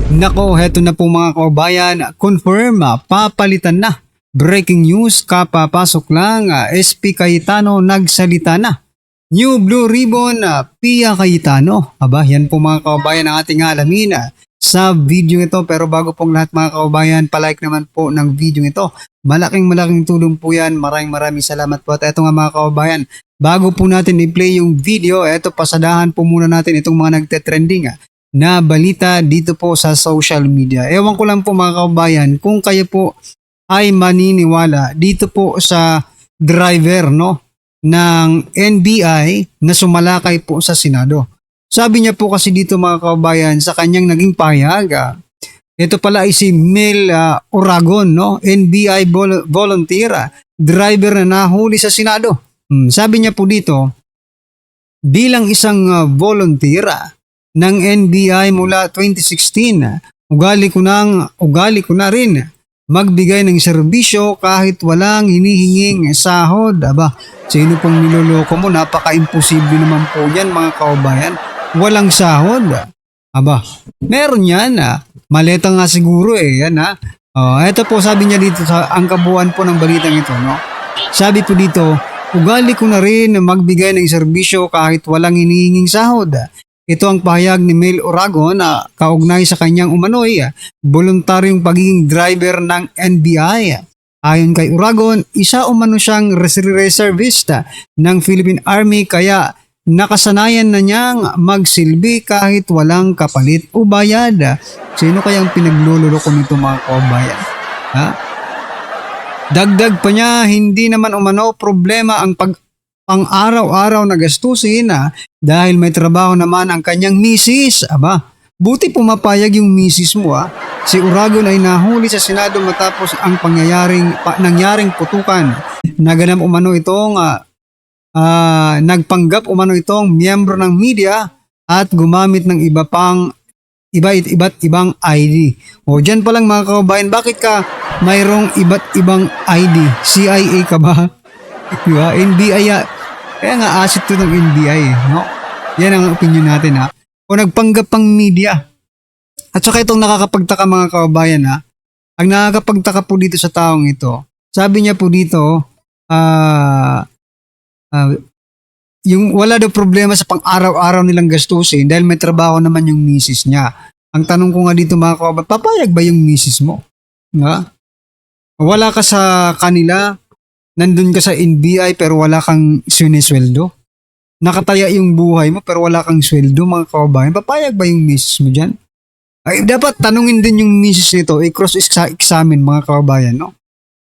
Nako, heto na po mga kababayan, confirm, papalitan na. Breaking news, kapapasok lang, SP Cayetano nagsalita na. New Blue Ribbon, Pia Cayetano. Aba, yan po mga kababayan ang ating alamin sa video ito. Pero bago pong lahat mga kababayan, palike naman po ng video ito. Malaking tulong po yan. Maraming salamat po. At eto nga mga kababayan, bago po natin i-play yung video, eto pasadahan po muna natin itong mga nagte-trending na balita dito po sa social media. Ewan ko lang po mga kababayan kung kayo po ay maniniwala dito po sa driver ng NBI na sumalakay po sa Senado. Sabi niya po kasi dito mga kababayan sa kanyang naging pahayag, ito pala ay si Mel Oragon, NBI volunteer, driver na nahuli sa Senado. Sabi niya po dito, bilang isang volunteer ng NBI mula 2016, ugali ko na rin magbigay ng serbisyo kahit walang hinihinging sahod. Aba, sino pong niloloko mo? Napaka-imposible naman po yan mga kababayan. Walang sahod. Aba, meron yan. Maleta nga siguro yan ito po sabi niya dito sa ang kabuuan po ng balitang ito. Sabi po dito, ugali ko na rin magbigay ng serbisyo kahit walang hinihinging sahod. Ito ang pahayag ni Mel Oragon na kaugnay sa kanyang umano'y voluntaryong pagiging driver ng NBI. Ayon kay Oragon, isa umano siyang reservist ng Philippine Army kaya nakasanayan na niyang magsilbi kahit walang kapalit o bayad. Sino kayang pinagluloko nito mga kababayan? Dagdag pa niya, hindi naman umano problema ang pang-araw-araw na gastusin dahil may trabaho naman ang kanyang misis. Aba, buti pumapayag yung misis mo. Si Oragon ay nahuli sa Senado matapos ang nangyaring putukan. Naganap umano itong nagpanggap umano itong miyembro ng media at gumamit ng iba't ibang ID. O dyan pa lang mga kababayan, bakit ka mayroong iba't ibang ID? CIA ka ba? Diba? NBI kaya nga asset to ng NBI Yan ang opinion natin O nagpanggap pang media. At saka itong nakakapagtaka mga kababayan ang nakakapagtaka po dito sa taong ito, sabi niya po dito yung wala daw problema sa pang-araw-araw nilang gastusin dahil may trabaho naman yung misis niya. Ang tanong ko nga dito mga kababayan, papayag ba yung misis mo? Wala ka sa kanila, nandun ka sa NBI pero wala kang sinesweldo. Nakataya yung buhay mo pero wala kang sweldo mga kababayan. Papayag ba yung misis mo dyan? Ay, dapat tanungin din yung misis nito, i-cross-examine mga kababayan.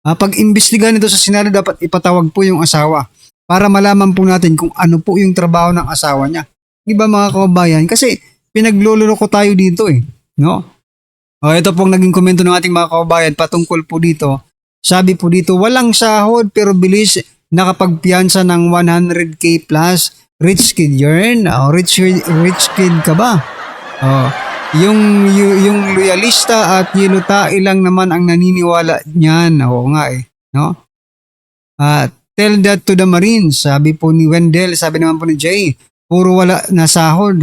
Pag imbestigahan nito sa Senado, dapat ipatawag po yung asawa para malaman po natin kung ano po yung trabaho ng asawa niya. Di ba mga kababayan? Kasi pinagluloko tayo dito ito pong naging komento ng ating mga kababayan patungkol po dito. Sabi po dito, walang sahod pero bilis nakapagpiyansa ng 100k plus. Rich kid yarn. Rich kid ka ba? Yung loyalista at yelutae lang naman ang naniniwala niyan. Oo nga tell that to the Marines. Sabi po ni Wendell, sabi naman po ni Jay, puro wala na sahod.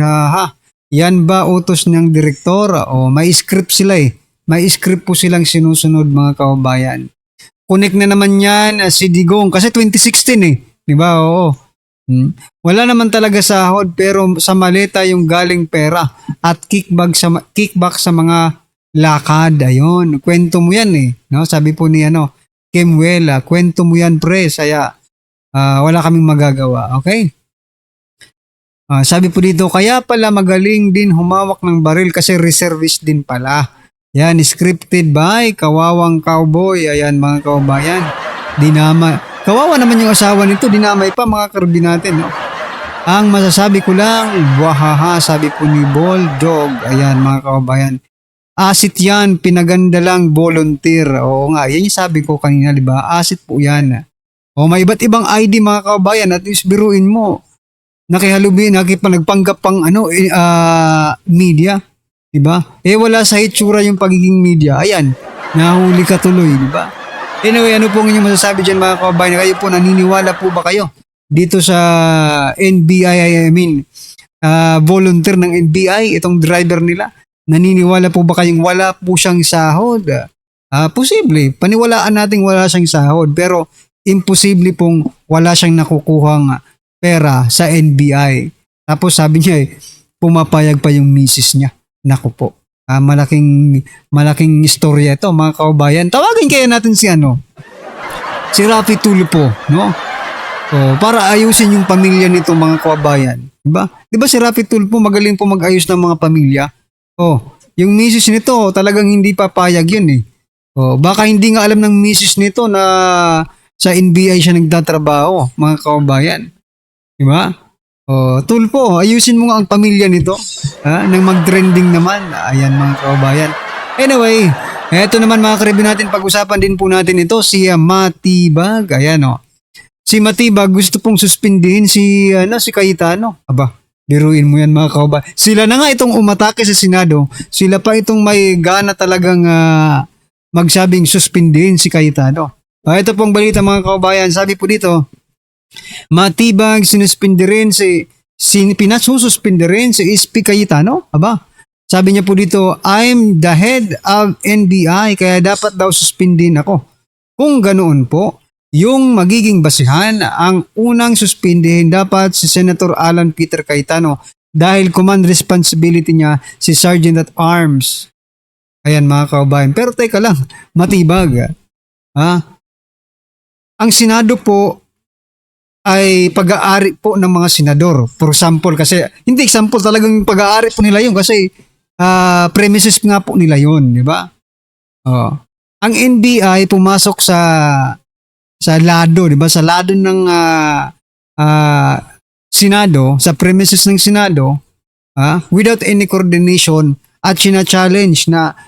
Yan ba utos ng direktor? May script sila May script po silang sinusunod mga kababayan. Connect na naman yan si Digong kasi 2016 di ba? Oo. Wala naman talaga sahod pero sa maleta yung galing pera at kickback sa mga lakad. Ayun, kwento mo yan Sabi po ni Kimwell, kwento mo yan pre, saya wala kaming magagawa. Okay? Sabi po dito, kaya pala magaling din humawak ng baril kasi reservist din pala. Yan, scripted by Kawawang Cowboy. Ayan mga kababayan. Kawawa naman yung asawa nito. Dinamay pa mga karbi natin. Ang masasabi ko lang, buhahaha, sabi po ni Bulldog. Ayan mga kababayan. Asset yan, pinaganda lang, volunteer. Oo nga, yan yung sabi ko kanina, di ba? Asset po yan. May iba't ibang ID mga kababayan. At least biruin mo. Nagpanggap pang media. Diba? Wala sa hitsura yung pagiging media. Ayan, nahuli ka tuloy, diba? Anyway, ano po ang inyong masasabi dyan mga kababayan? Kayo po, naniniwala po ba kayo dito sa NBI, volunteer ng NBI, itong driver nila? Naniniwala po ba kayong wala po siyang sahod? Posible. Paniwalaan natin wala siyang sahod. Pero imposible pong wala siyang nakukuhang pera sa NBI. Tapos sabi niya pumapayag pa yung misis niya. Naku po. Malaking istorya ito mga kaubayan. Tawagin kaya natin si Rafi Tulfo, no? Para ayusin yung pamilya nito mga kaubayan. Diba si Rafi Tulfo magaling po mag-ayos ng mga pamilya? Yung misis nito talagang hindi papayag yun eh. Baka hindi nga alam ng misis nito na sa NBI siya nagtatrabaho, mga kaubayan. Diba? Tulfo, ayusin mo nga ang pamilya nito. Nang mag-trending naman. Ayan mga kaubayan. Anyway, eto naman mga karibi natin, pag-usapan din po natin ito, si Matibag. Ayan Si Matibag gusto pong suspindihin si Cayetano. Biruin mo yan mga kaubayan. Sila na nga itong umatake sa Senado. Sila pa itong may gana talagang magsabing suspindihin si Cayetano. Ito pong balita mga kaubayan. Sabi po dito, Matibag sinuspindi rin pinasususpindi rin si SP Cayetano. Sabi niya po dito, I'm the head of NBI kaya dapat daw suspindin ako. Kung ganoon po, yung magiging basihan, ang unang suspindihin dapat si Senator Alan Peter Cayetano dahil command responsibility niya si Sergeant at Arms. Ayan mga kaubayan. Pero teka lang, Matibag. Ang Senado po ay pag-aari po ng mga senador. For example, hindi example, talagang pag-aari po nila yun kasi premises nga po nila yun, di ba? Ang NBI pumasok sa lado, di ba? Sa lado ng Senado, sa premises ng Senado, without any coordination at sina-challenge na,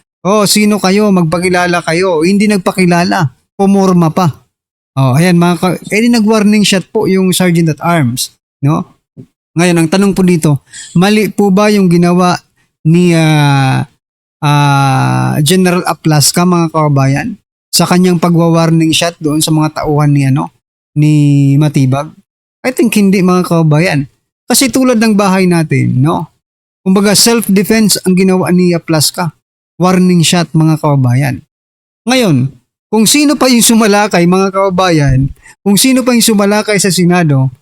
sino kayo, magpakilala kayo. Hindi nagpakilala, pumorma pa. Ayan nag-warning shot po yung Sergeant at Arms, no? Ngayon, ang tanong po dito, mali po ba yung ginawa ni General Aplaska mga kaubayan sa kanyang pagwa-warning shot doon sa mga tauhan ni Matibag? I think hindi mga kaubayan. Kasi tulad ng bahay natin, no? Kumbaga self-defense ang ginawa ni Aplaska. Warning shot mga kaubayan. Ngayon, kung sino pa yung sumalakay mga kaubayan, kung sino pa yung sumalakay sa Senado,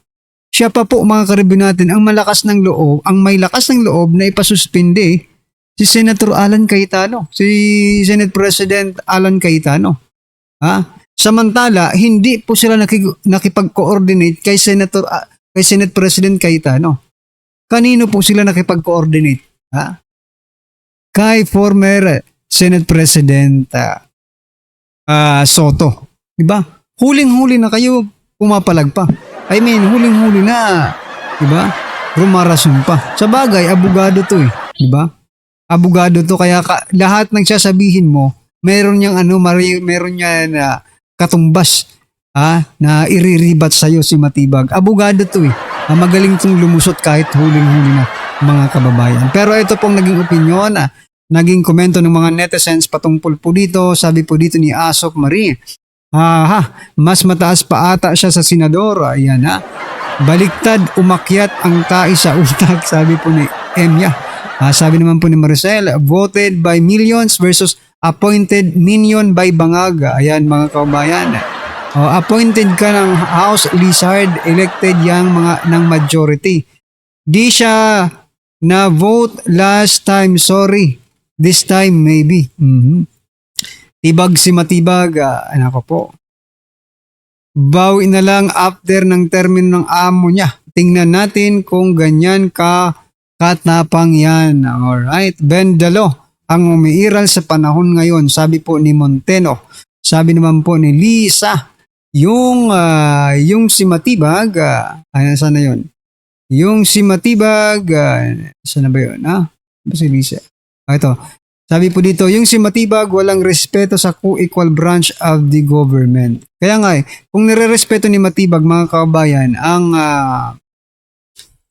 siya pa po mga karibi natin ang may lakas ng loob na ipasuspindi si Senator Alan Cayetano, si Senate President Alan Cayetano. Samantala, hindi po sila nakipag-coordinate kay Senate President Cayetano. Kanino po sila nakipag-coordinate? Kay former Senate President Soto. Diba? Huling-huli na kayo, pumapalag pa. Huling-huli na. Diba? Rumarason pa. Sa bagay, abogado to Diba? Abogado to, kaya lahat ng sasabihin mo, meron niyang katumbas na iriribat sa'yo si Matibag. Abogado to magaling tong lumusot kahit huling-huli na mga kababayan. Pero ito pong naging opinyon naging komento ng mga netizens patungkol po dito. Sabi po dito ni Asok Marie, mas mataas pa ata siya sa senador. Ayan baliktad umakyat ang tais sa utak, sabi po ni Emya. Sabi naman po ni Maricel, voted by millions versus appointed minion by bangag. Ayan mga kaubayan. Appointed ka ng House Lizard, elected yang mga ng majority. Di siya na vote last time, sorry. This time, maybe. Tibag si Matibag. Anak ko po. Bawi na lang after ng termino ng amo niya. Tingnan natin kung ganyan katapang yan. Alright. Ben Dalo, ang umiiral sa panahon ngayon. Sabi po ni Monteno. Sabi naman po ni Lisa, yung si Matibag, saan na yun? Yung si Matibag, saan na ba yun? Ba si Lisa? Ito. Sabi po dito, yung si Matibag walang respeto sa co-equal branch of the government. Kaya nga kung nire-respeto ni Matibag mga kababayan ang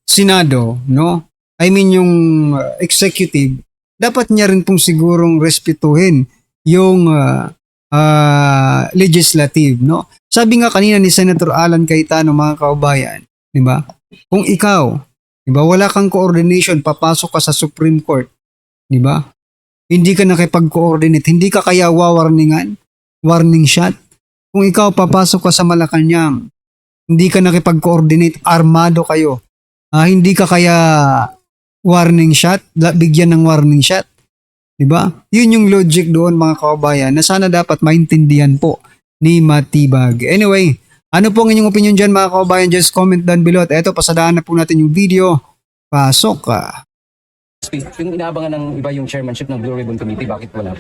Senado, no? Yung executive, dapat niya rin pong sigurong respetuhin yung legislative, no? Sabi nga kanina ni Senator Alan Cayetano mga kababayan, di ba? Kung ikaw, di ba, wala kang coordination, papasok ka sa Supreme Court, di ba? Hindi ka nakipag-coordinate, hindi ka kaya wawarningan, warning shot. Kung ikaw papasok ka sa Malacanang, hindi ka nakipag-coordinate, armado kayo. Hindi ka kaya warning shot, bigyan ng warning shot. Diba? Yun yung logic doon mga kababayan na sana dapat maintindihan po ni Matibag. Anyway, ano po ang inyong opinion dyan mga kababayan? Just comment down below. At eto, pasadaan na po natin yung video. Pasok ka. Yung inaabangan ng iba yung chairmanship ng Blue Ribbon Committee, bakit wala?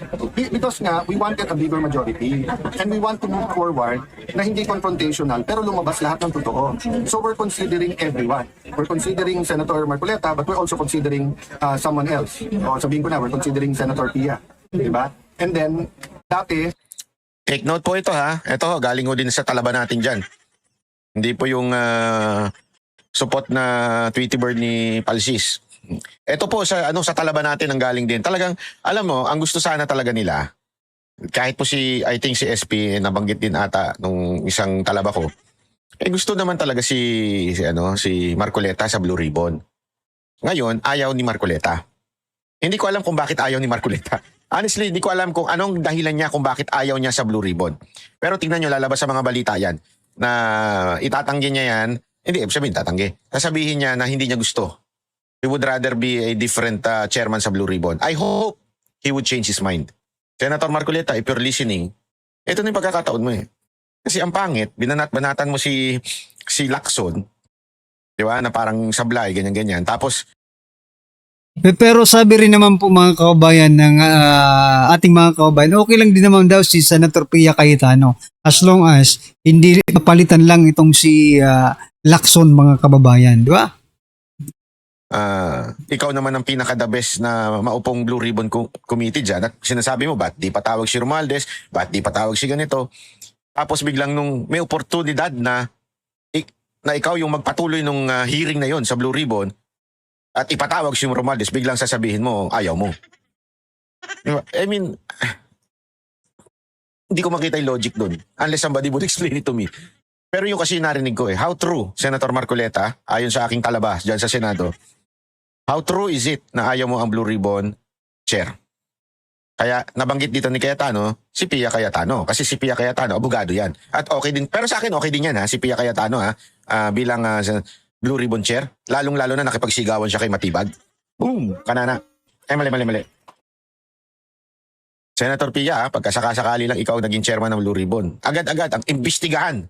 Because nga, we wanted a bigger majority and we want to move forward na hindi confrontational pero lumabas lahat ng totoo. So we're considering everyone. We're considering Senator Marcoleta but we're also considering someone else. O sabihin ko na, we're considering Senator Pia. Diba? And then, dati, Take note po ito ha. Ito, galing ho din sa talaba natin dyan. Hindi po yung support na Tweety Bird ni Palsis. Ito po sa talaba natin ang galing din. Talagang, alam mo, ang gusto sana talaga nila, kahit po I think si SP, nabanggit din ata nung isang talaba ko, gusto naman talaga si Marcoleta sa Blue Ribbon. Ngayon, ayaw ni Marcoleta. Hindi ko alam kung bakit ayaw ni Marcoleta. Honestly, hindi ko alam kung anong dahilan niya kung bakit ayaw niya sa Blue Ribbon. Pero tingnan nyo, lalabas sa mga balita yan na itatanggi niya yan. Hindi, sabihin tatanggi. Sasabihin niya na hindi niya gusto. He would rather be a different chairman sa Blue Ribbon. I hope he would change his mind. Senator Marcoleta, if you're listening, ito na yung pagkakataon mo eh. Kasi ang pangit, banatan mo si Lacson, di ba, na parang sablay, ganyan-ganyan. Tapos, Pero sabi rin naman po mga kababayan ng ating mga kababayan, okay lang din naman daw si Senator Pia Cayetano as long as hindi papalitan lang itong si Lacson mga kababayan, di ba? ikaw naman ang pinaka-the best na maupong Blue Ribbon Committee dyan. At sinasabi mo, ba't di patawag si Romualdez? Ba't di patawag si ganito? Tapos biglang nung may oportunidad na ikaw yung magpatuloy nung hearing na yon sa Blue Ribbon at ipatawag si Romualdez, biglang sasabihin mo, ayaw mo. I mean, hindi ko makita yung logic doon unless somebody would explain it to me. Pero yung kasi narinig ko how true, Senator Marcoleta, ayon sa aking talabas dyan sa Senado, how true is it na ayaw mo ang Blue Ribbon chair? Kaya nabanggit dito ni Cayetano, si Pia Cayetano. Kasi si Pia Cayetano, abogado yan. At okay din, pero sa akin okay din yan si Pia Cayetano bilang Blue Ribbon chair. Lalong-lalo na nakipagsigawan siya kay Matibag. Boom! Kanana. Mali. Senator Pia, pagkasakasakali lang ikaw naging chairman ng Blue Ribbon, agad-agad ang imbestigahan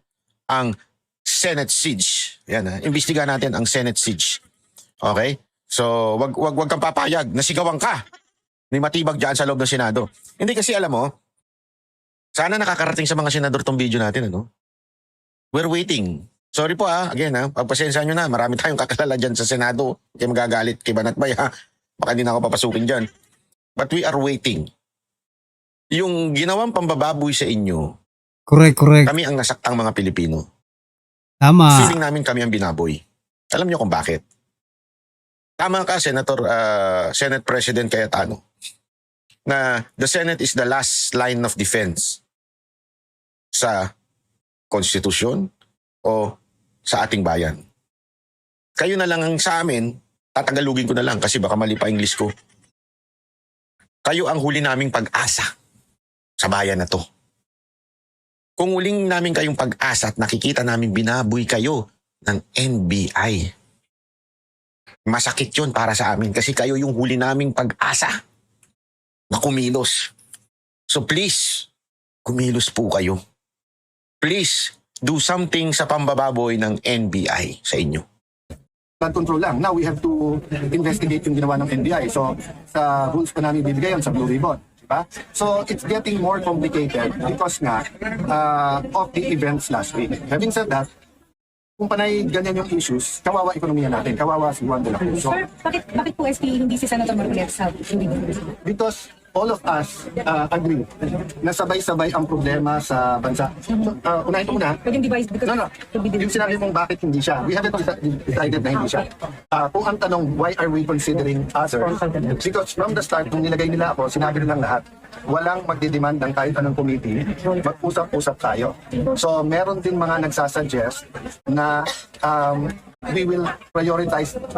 ang Senate siege. Yan imbestigahan natin ang Senate siege. Okay? So, wag kang papayag, nasigawan ka ni Matibag dyan sa loob ng Senado. Hindi kasi alam mo, sana nakakarating sa mga senador tong video natin, We're waiting. Sorry po again pagpasensya nyo na, marami tayong kakalala dyan sa Senado. Kaya magagalit kay Banatbay baka hindi na ako papasukin dyan. But we are waiting. Yung ginawang pambababoy sa inyo, Correct. kami ang nasaktang mga Pilipino. Tama. Feeling namin kami ang binaboy. Alam nyo kung bakit? Tama ka, Senate President Cayetano, na the Senate is the last line of defense sa konstitusyon o sa ating bayan. Kayo na lang ang sa amin, tatagalugin ko na lang kasi baka mali pa English ko. Kayo ang huli naming pag-asa sa bayan na to. Kung huling namin kayong pag-asa at nakikita namin binaboy kayo ng NBI, masakit yun para sa amin kasi kayo yung huli naming pag-asa na kumilos. So please, kumilos po kayo. Please, do something sa pambababoy ng NBI sa inyo. flood control lang. Now we have to investigate yung ginawa ng NBI. So sa rules pa namin bibigay yun sa Blue Ribbon. Diba? So it's getting more complicated because nga of the events last week. Having said that, kung panay ganyan yung issues, kawawa ekonomiya natin, kawawa si Juan de la Cruz. So, Sir, bakit po SP hindi si Senator Marcoleta sa hindi? because all of us agree na sabay-sabay ang problema sa bansa. So, unahin ko muna. Pwedeng devised because No. Yung sinabi mong bakit hindi siya, we haven't decided na hindi siya. Kung ang tanong, why are we considering others? Because from the start, nung nilagay nila ako, sinabi nilang lahat, walang magdidemand ng kahit anong committee, mag-usap-usap tayo. So, meron din mga nagsasuggest na we will prioritize the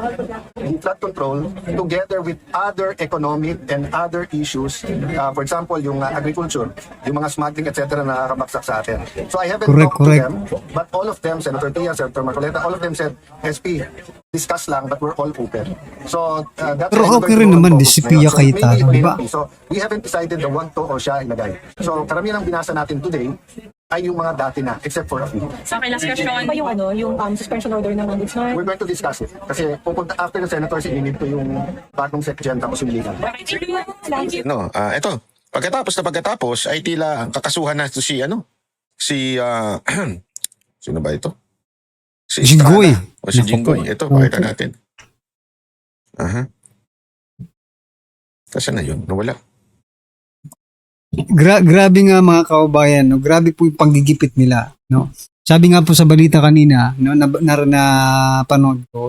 flood control together with other economic and other issues. For example, yung agriculture, yung mga smuggling, etc. na nakakabaksak sa atin. So I haven't Correct, talked correct. to them, but all of them, Senator Tia, Senator Marcoleta, all of them said, SP, discuss lang, but we're all open. So that's Pero why I'm okay going rin to naman, focus di si ngayon. Pia So Cayetano, maybe it may di ba? not be. So we haven't decided the one to o siya ilagay. So karamihan ng binasa natin today ay yung mga dati na, except for a few. Sa akin, last question. Ano ba yung yung suspension order ng ombudsman? We're going to discuss it. Kasi pupunta after the senators, ininit ko yung bagong secgen tapos yung legal. No, ito. Pagkatapos ay tila ang kakasuhan na ito si sino ba ito? Si Jinggoy. Estrada. O si Naku Jinggoy. po. Ito, pakita natin. Aha. Kasi na yun? Nawala. Grabe nga mga kababayan, no? Grabe po yung panggigipit nila, no? Sabi nga po sa balita kanina, no, napanood ko,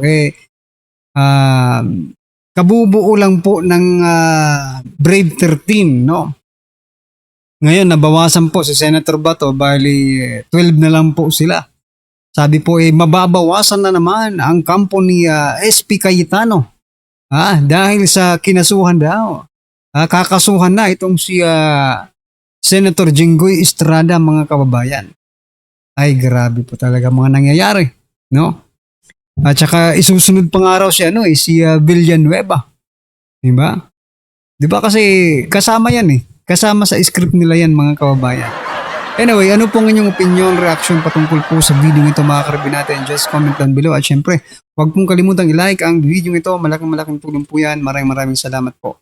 kabubuo lang po ng Brave 13, no? Ngayon, nabawasan po si Senator Bato, bali 12 na lang po sila. Sabi po, mababawasan na naman ang kampo ni SP Cayetano. Dahil sa kinasuhan daw. Kakasuhan na itong si Senator Jinggoy Estrada, mga kababayan. Ay, grabe po talaga mga nangyayari, no? At saka isusunod pang araw si si Villanueva. Diba? Diba kasi kasama yan Kasama sa script nila yan, mga kababayan. Anyway, ano pong inyong opinion, reaction patungkol po sa video ito, mga karabin natin? Just comment down below. At syempre, huwag pong kalimutang i-like ang video ito. Malaking tulong po yan. Maraming salamat po.